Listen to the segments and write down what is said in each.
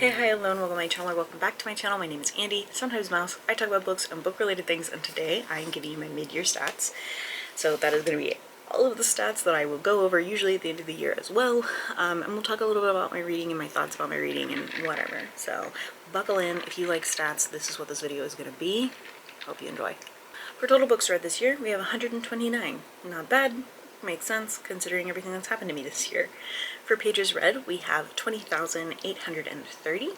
Hey, hi, hello, and welcome to my channel, or welcome back to my channel. My name is Andy, sometimes Mouse. I talk about books and book-related things, and today I am giving you my mid-year stats. So that is going to be all of the stats that I will go over, usually at the end of the year as well. And we'll talk a little bit about my reading and my thoughts about my reading and whatever. So buckle in. If you like stats, this is what this video is going to be. Hope you enjoy. For total books read this year, we have 129. Not bad. Makes sense considering everything that's happened to me this year. For pages read, we have 20,830.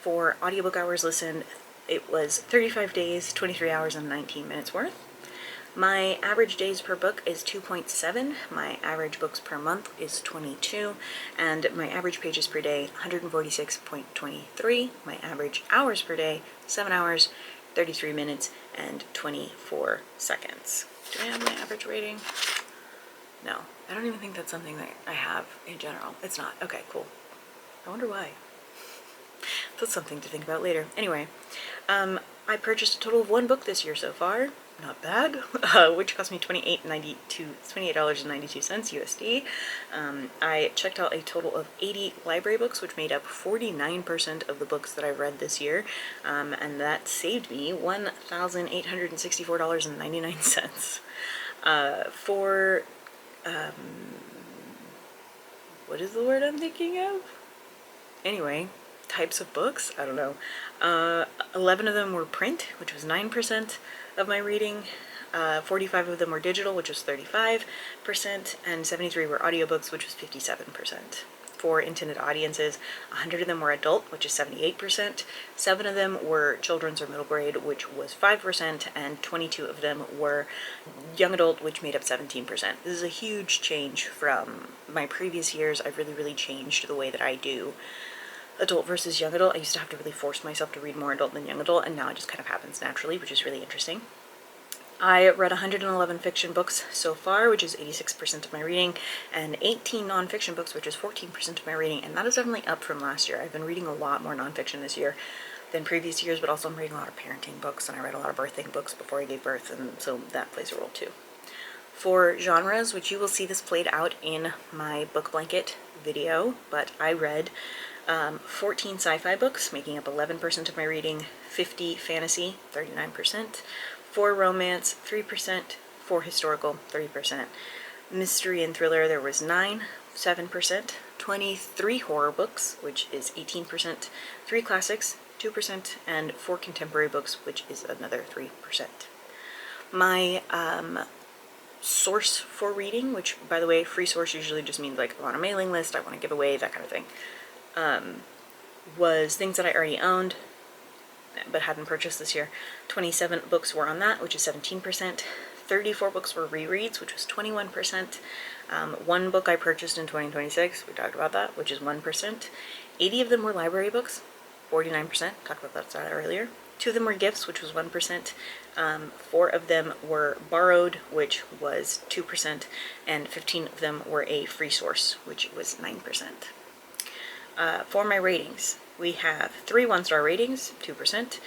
For audiobook hours listened, it was 35 days, 23 hours, and 19 minutes worth. My average days per book is 2.7. My average books per month is 22. And my average pages per day, 146.23. My average hours per day, 7 hours, 33 minutes, and 24 seconds. Do I have my average rating? No, I don't even think that's something that I have in general. It's not. Okay, cool. I wonder why. That's something to think about later. Anyway, I purchased a total of one book this year so far. Not bad. Which cost me $28.92 USD. I checked out a total of 80 library books, which made up 49% of the books that I've read this year. And that saved me $1,864.99. What is the word I'm thinking of? Anyway, types of books, I don't know. 11 of them were print, which was 9% of my reading. 45 of them were digital, which was 35%, and 73 were audiobooks, which was 57%. For intended audiences, 100 of them were adult, which is 78%, 7 of them were children's or middle grade, which was 5%, and 22 of them were young adult, which made up 17%. This is a huge change from my previous years. I've really changed the way that I do adult versus young adult. I used to have to really force myself to read more adult than young adult, and now it just kind of happens naturally, which is really interesting. I read 111 fiction books so far, which is 86% of my reading, and 18 nonfiction books, which is 14% of my reading, and that is definitely up from last year. I've been reading a lot more nonfiction this year than previous years, but also I'm reading a lot of parenting books, and I read a lot of birthing books before I gave birth, and so that plays a role too. For genres, which you will see this played out in my book blanket video, but I read 14 sci-fi books, making up 11% of my reading, 50 fantasy, 39%, 4 romance, 3%, 4 historical, 30%. Mystery and thriller, there was 9, 7%, 23 horror books, which is 18%, 3 classics, 2%, and 4 contemporary books, which is another 3%. My source for reading, which, by the way, free source usually just means like I'm on a mailing list, I want to give away, that kind of thing, was things that I already owned but hadn't purchased this year. 27 books were on that, which is 17%. 34 books were rereads, which was 21%. 1 book I purchased in 2026, we talked about that, which is 1%. 80 of them were library books, 49%, talked about that earlier. 2 of them were gifts, which was 1%. 4 of them were borrowed, which was 2%, and 15 of them were a free source, which was 9%. For my ratings, we have 3 1-star ratings, 2%,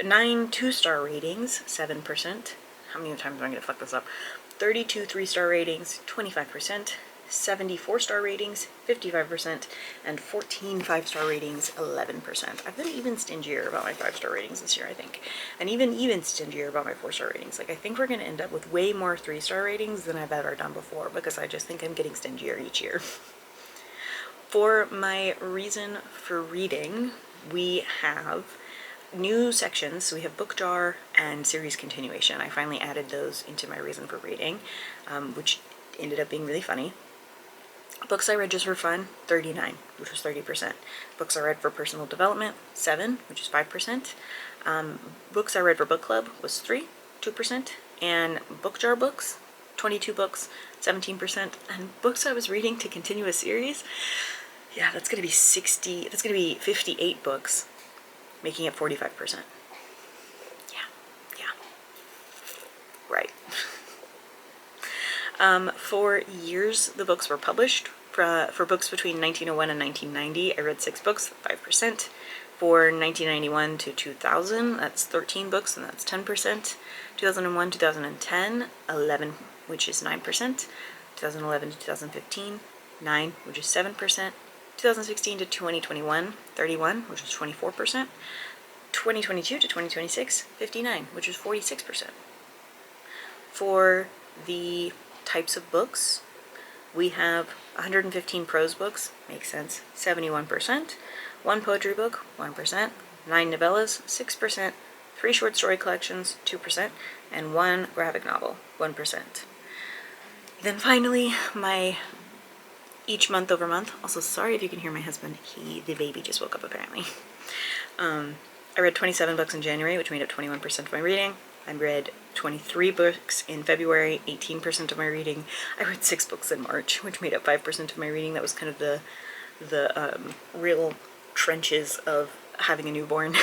9 2-star ratings, 7%. How many times am I going to fuck this up? 32 3-star ratings, 25%, 74 4-star ratings, 55%, and 14 5-star ratings, 11%. I've been even stingier about my 5-star ratings this year, I think. And even stingier about my 4-star ratings. Like, I think we're going to end up with way more 3-star ratings than I've ever done before, because I just think I'm getting stingier each year. For my reason for reading, we have new sections. So we have book jar and series continuation. I finally added those into my reason for reading, which ended up being really funny. Books I read just for fun, 39, which was 30%. Books I read for personal development, 7, which is 5%. Books I read for book club was 3, 2%. And book jar books, 22 books, 17%. And books I was reading to continue a series, yeah, that's going to be 58 books, making it 45%. Yeah. Right. For years the books were published. For books between 1901 and 1990, I read 6 books, 5%. For 1991 to 2000, that's 13 books, and that's 10%. 2001 to 2010, 11, which is 9%. 2011 to 2015, 9, which is 7%. 2016 to 2021, 31, which was 24%. 2022 to 2026, 59, which is 46%. For the types of books, we have 115 prose books, makes sense, 71%, 1 poetry book, 1%, 9 novellas, 6%, 3 short story collections, 2%, and 1 graphic novel, 1%. Then finally, my each month over month, also sorry if you can hear my husband, the baby just woke up apparently. I read 27 books in January, which made up 21% of my reading. I read 23 books in February, 18% of my reading. I read 6 books in March, which made up 5% of my reading. That was kind of the real trenches of having a newborn.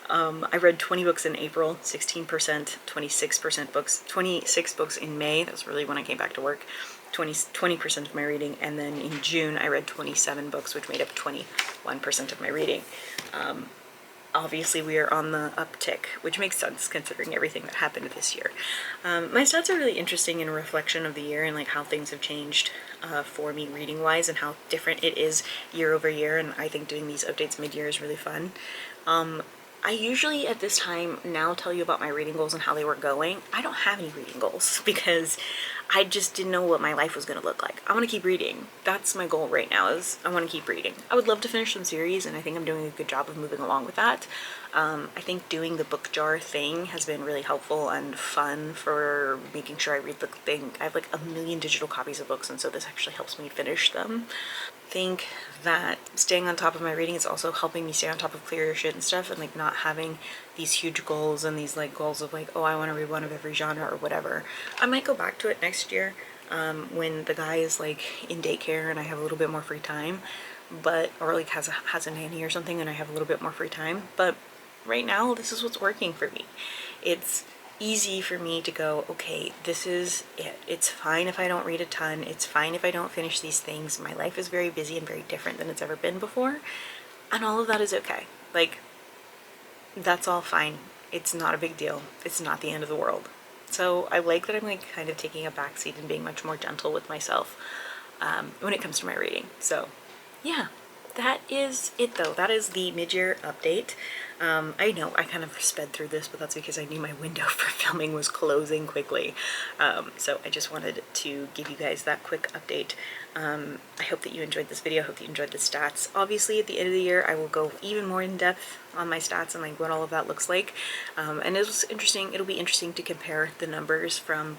I read 20 books in April, 16%, 26 books in May. That was really when I came back to work. 20% of my reading, and then in June I read 27 books, which made up 21% of my reading. Obviously we are on the uptick, which makes sense considering everything that happened this year. My stats are really interesting in a reflection of the year and like how things have changed for me reading wise and how different it is year over year, and I think doing these updates mid-year is really fun. I usually at this time now tell you about my reading goals and how they were going. I don't have any reading goals because I just didn't know what my life was going to look like. I want to keep reading. That's my goal right now, is I want to keep reading. I would love to finish some series, and I think I'm doing a good job of moving along with that. I think doing the book jar thing has been really helpful and fun for making sure I read the thing. I have like 1 million digital copies of books, and so this actually helps me finish them. I think that staying on top of my reading is also helping me stay on top of CLEARURSHT and stuff, and like not having these huge goals and these like goals of like, oh, I want to read one of every genre or whatever. I might go back to it next year when the guy is like in daycare and I have a little bit more free time, but or like has a nanny or something and I have a little bit more free time. But right now this is what's working for me. It's easy for me to go, okay, this is it. It's fine if I don't read a ton. It's fine if I don't finish these things. My life is very busy and very different than it's ever been before, and all of that is okay. Like, that's all fine. It's not a big deal. It's not the end of the world. So I like that I'm like kind of taking a backseat and being much more gentle with myself when it comes to my reading. So yeah, that is it though. That is the mid-year update. I know I kind of sped through this, but that's because I knew my window for filming was closing quickly. So I just wanted to give you guys that quick update. I hope that you enjoyed this video. I hope that you enjoyed the stats. Obviously at the end of the year I will go even more in depth on my stats and like what all of that looks like. And it was interesting. It'll be interesting to compare the numbers from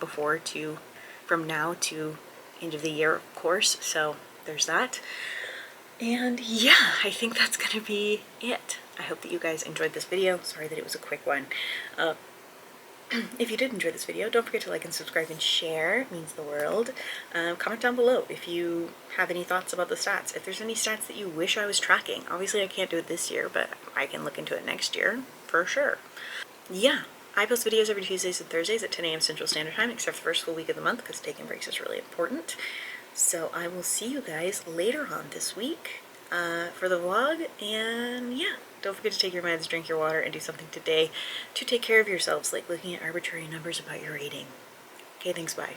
now to end of the year, of course. So there's that. And yeah, I think that's gonna be it. I hope that you guys enjoyed this video. Sorry that it was a quick one. If you did enjoy this video, don't forget to like and subscribe and share. It means the world. Comment down below if you have any thoughts about the stats. If there's any stats that you wish I was tracking. Obviously I can't do it this year, but I can look into it next year for sure. Yeah, I post videos every Tuesdays and Thursdays at 10 a.m. Central Standard Time, except for the first full week of the month because taking breaks is really important. So I will see you guys later on this week for the vlog, and yeah, don't forget to take your meds, drink your water, and do something today to take care of yourselves, like looking at arbitrary numbers about your rating. Okay, thanks, bye.